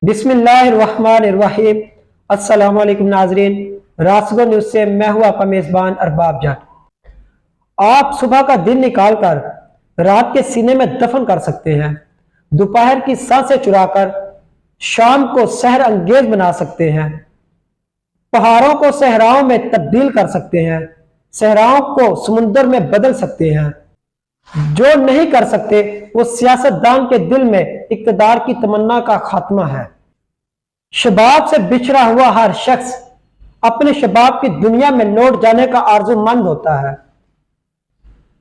बिस्मिल्लाहिर्रहमानिर्रहीम। अस्सलाम वालेकुम नाजरीन, रासगो न्यूज से मैं हूं आपका मेजबान अरबाब जट। आप सुबह का दिन निकाल कर रात के सीने में दफन कर सकते हैं, दोपहर की सांसें चुराकर शाम को सहर अंगेज बना सकते हैं, पहाड़ों को सहराओं में तब्दील कर सकते हैं, सहराओं को समुंदर में बदल सकते हैं। जो नहीं कर सकते वो सियासतदान के दिल में इक्तदार की तमन्ना का खात्मा है। शबाब से बिछड़ा हुआ हर शख्स अपने शबाब की दुनिया में लौट जाने का आरज़ूमंद होता है।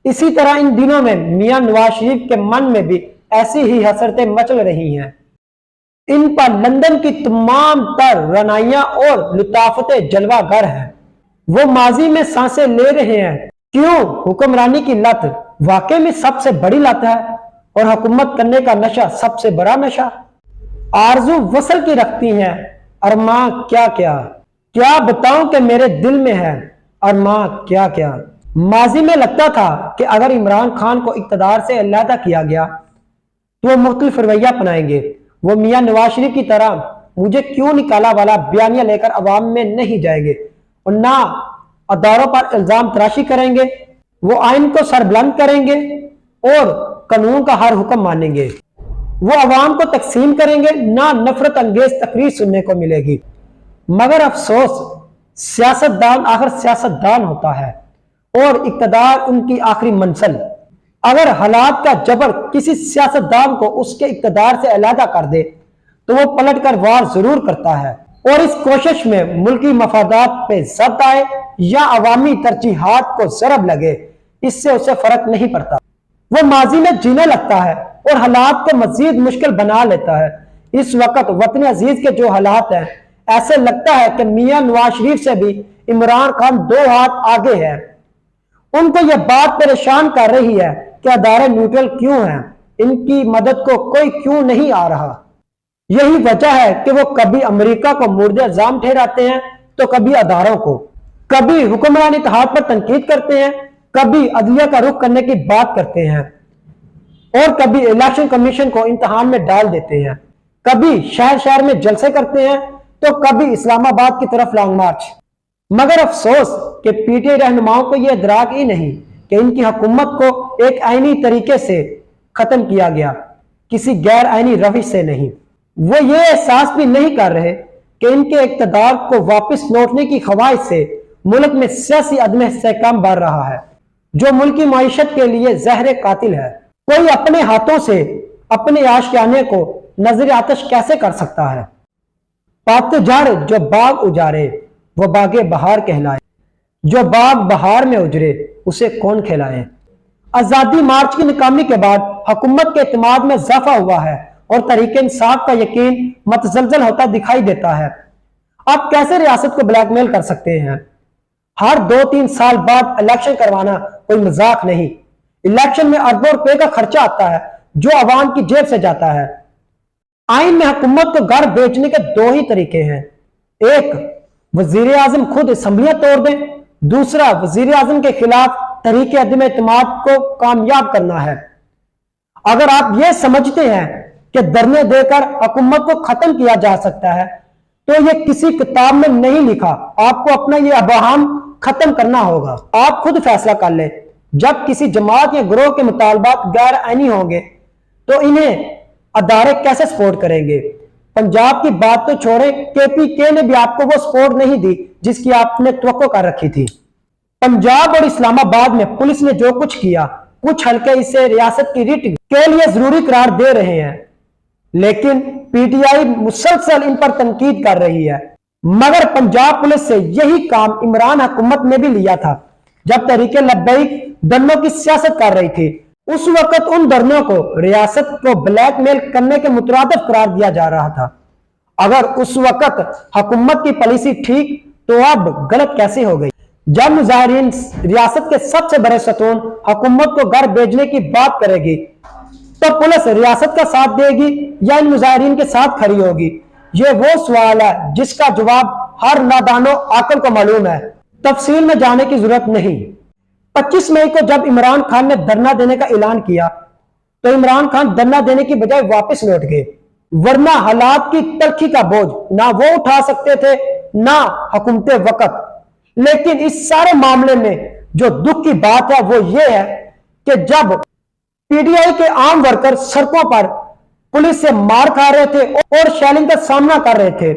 इसी तरह इन दिनों में मियां नवाज शरीफ के मन में भी ऐसी ही हसरतें मचल रही हैं। इन पर लंदन की तमाम तर रनाइयां और लुताफतें जलवागर हैं। वो माजी में सांसें ले रहे हैं। क्यों? हुक्मरानी की लत वाकई में सबसे बड़ी लत है और हुकूमत करने का नशा सबसे बड़ा नशा। आरजू वसल की रखती हैं, अरमां क्या क्या क्या बताऊं कि मेरे दिल में है, अरमां क्या क्या। माजी में लगता था कि अगर इमरान खान को इक़्तिदार से अलहदा किया गया तो वो मुख्तलिफ रवैया अपनाएंगे। वो मियां नवाज शरीफ की तरह मुझे क्यों निकाला वाला बयानिया लेकर अवाम में नहीं जाएंगे और ना अदारों पर इल्जाम तराशी करेंगे। वो आइन को सरबुलंद करेंगे और कानून का हर हुक्म मानेंगे। वो अवाम को तकसीम करेंगे, ना नफरत अंगेज तकरीर सुनने को मिलेगी। मगर अफसोस, सियासतदान आखिर सियासतदान होता है और इक़्तिदार उनकी आखिरी मंजिल। अगर हालात का जबर किसी सियासतदान को उसके इक़्तिदार से अलहदा कर दे तो वो पलट कर वार जरूर करता है और इस कोशिश में मुल्की मफादात पे ज़ब्त आए या अवामी तरजीहात को ज़रब लगे, इससे उसे फर्क नहीं पड़ता। वो माजी में जीने लगता है और हालात को मजीद मुश्किल बना लेता है। इस वक्त वतन अजीज के जो हालात हैं, ऐसे लगता है कि मियां नवाज शरीफ से भी इमरान खान 2 हाथ आगे है। उनको यह बात परेशान कर रही है कि अदारे न्यूट्रल क्यों हैं, इनकी मदद को कोई क्यों नहीं आ रहा। यही वजह है कि वो कभी अमेरिका को मुर्दे इल्जाम ठहराते हैं तो कभी अदारों को, कभी हुक्मरान इत्तेहाद पर तनकीद करते हैं, कभी अदलिया का रुख करने की बात करते हैं और कभी इलेक्शन कमीशन को इम्तिहान में डाल देते हैं। कभी शहर शहर में जलसे करते हैं तो कभी इस्लामाबाद की तरफ लॉन्ग मार्च। मगर अफसोस कि पीटीआई रहनुमाओं को यह इदराक ही नहीं कि इनकी हुकूमत को एक आईनी तरीके से खत्म किया गया, किसी गैर आईनी रविश से नहीं। वो ये एहसास भी नहीं कर रहे कि इनके इक़्तिदार को वापस लौटने की ख्वाहिश से मुल्क में सियासी अदम इस्तेहकाम बढ़ रहा है, जो मुल्क की माईशत के लिए जहर कातिल है। कोई अपने हाथों से अपने आशियाने को नजर आतश कैसे कर सकता है? पतझड़ जो बाग उजारे वो बागे बहार कहलाए, जो बाग बहार में उजरे उसे कौन खिलाए। आजादी मार्च की नाकामी के बाद हुकूमत के एतमाद में इजाफा हुआ है और तहरीक इंसाफ का यकीन मतजलजल होता दिखाई देता है। अब कैसे रियासत को ब्लैकमेल कर सकते हैं? हर 2-3 साल बाद इलेक्शन करवाना कोई मजाक नहीं। इलेक्शन में अरबों रुपए का खर्चा आता है जो अवाम की जेब से जाता है। आइन में हुकूमत को घर बेचने के 2 ही तरीके हैं। एक, वजीर आजम खुद असम्बलियां तोड़ दें। दूसरा, वजीर आजम के खिलाफ तहरीक अदम एतमाद को कामयाब करना है। अगर आप ये समझते हैं कि धरने देकर हुकूमत को खत्म किया जा सकता है तो ये किसी किताब में नहीं लिखा। आपको अपना ये अबहम खत्म करना होगा। आप खुद फैसला कर लें। जब किसी जमात या ग्रोह के मुतालबात गैर आईनी होंगे तो इन्हें अदारे कैसे सपोर्ट करेंगे? पंजाब की बात तो छोड़ें, केपीके ने भी आपको वो सपोर्ट नहीं दी जिसकी आपने तवक्को कर रखी थी। पंजाब और इस्लामाबाद में पुलिस ने जो कुछ किया, कुछ हल्के इसे रियासत की रिट के लिए जरूरी करार दे रहे हैं, लेकिन पीटीआई मुसलसल इन पर तनकीद कर रही है। मगर पंजाब पुलिस से यही काम इमरान हुकूमत ने भी लिया था जब तहरीक लब्बैक धरनों की सियासत कर रही थी। उस वक्त उन धरनों को रियासत को ब्लैकमेल करने के मुतरादिफ करार दिया जा रहा था। अगर उस वक्त हुकूमत की पॉलिसी ठीक तो अब गलत कैसे हो गई? जब मुजाहिरीन रियासत के सबसे बड़े सतून हुकूमत को घर भेजने की बात करेगी तो पुलिस रियासत का साथ देगी या इन मुजाहिरीन के साथ खड़ी होगी? ये वो सवाल है जिसका जवाब हर नादानो आकल को मालूम है। तफसील में जाने की जरूरत नहीं। 25 मई को जब इमरान खान ने धरना देने का ऐलान किया तो इमरान खान धरना देने की बजाय वापस लौट गए। ورنہ حالات کی تلخی کا بوجھ نہ وہ اٹھا سکتے تھے نہ حکومت وقت۔ لیکن اس سارے معاملے میں جو دکھ کی بات ہے وہ یہ ہے کہ جب پی ٹی آئی کے عام ورکر سڑکوں پر پولیس سے مار کھا رہے تھے اور شیلنگ کا سامنا کر رہے تھے،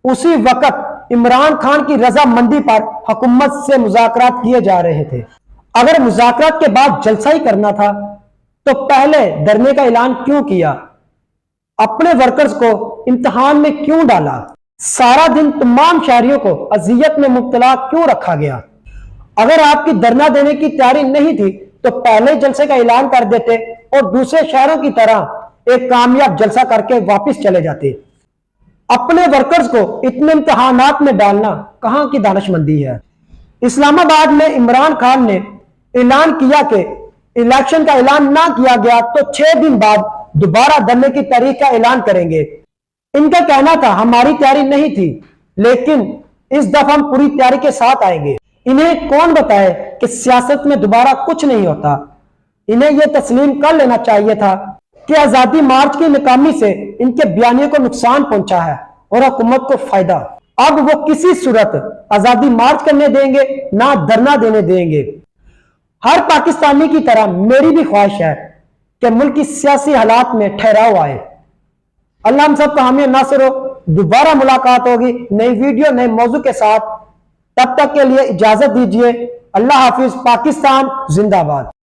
اسی وقت عمران خان کی رضامندی پر حکومت سے مذاکرات کیے جا رہے تھے۔ اگر مذاکرات کے بعد جلسہ ہی کرنا تھا تو پہلے دھرنے کا اعلان کیوں کیا؟ اپنے ورکرز کو امتحان میں کیوں ڈالا؟ سارا دن تمام شہریوں کو اذیت میں مبتلا کیوں رکھا گیا؟ اگر آپ کی دھرنا دینے کی تیاری نہیں تھی تو پہلے جلسے کا اعلان کر دیتے اور دوسرے شہروں کی طرح ایک کامیاب جلسہ کر کے واپس چلے جاتے۔ اپنے ورکرز کو اتنے امتحانات میں ڈالنا کہاں کی دانشمندی ہے؟ اسلام آباد میں عمران خان نے اعلان کیا کہ الیکشن کا اعلان نہ کیا گیا تو 6 دن بعد دوبارہ دھرنے کی تاریخ کا اعلان کریں گے۔ ان کا کہنا تھا ہماری تیاری نہیں تھی لیکن اس دفعہ ہم پوری تیاری کے ساتھ آئیں گے۔ انہیں کون بتائے کہ سیاست میں دوبارہ کچھ نہیں ہوتا؟ انہیں یہ تسلیم کر لینا چاہیے تھا کہ آزادی مارچ کی ناکامی سے ان کے بیانیے کو نقصان پہنچا ہے اور حکومت کو فائدہ۔ اب وہ کسی صورت آزادی مارچ کرنے دیں گے نہ دھرنا دینے دیں گے۔ ہر پاکستانی کی طرح میری بھی خواہش ہے کہ ملک کی سیاسی حالات میں ٹھہراؤ آئے۔ اللہ ہم سب کا حامی و ناصر ہو۔ دوبارہ ملاقات ہوگی نئی ویڈیو نئے موضوع کے ساتھ، تب تک کے لیے اجازت دیجیے۔ اللہ حافظ۔ پاکستان زندہ باد۔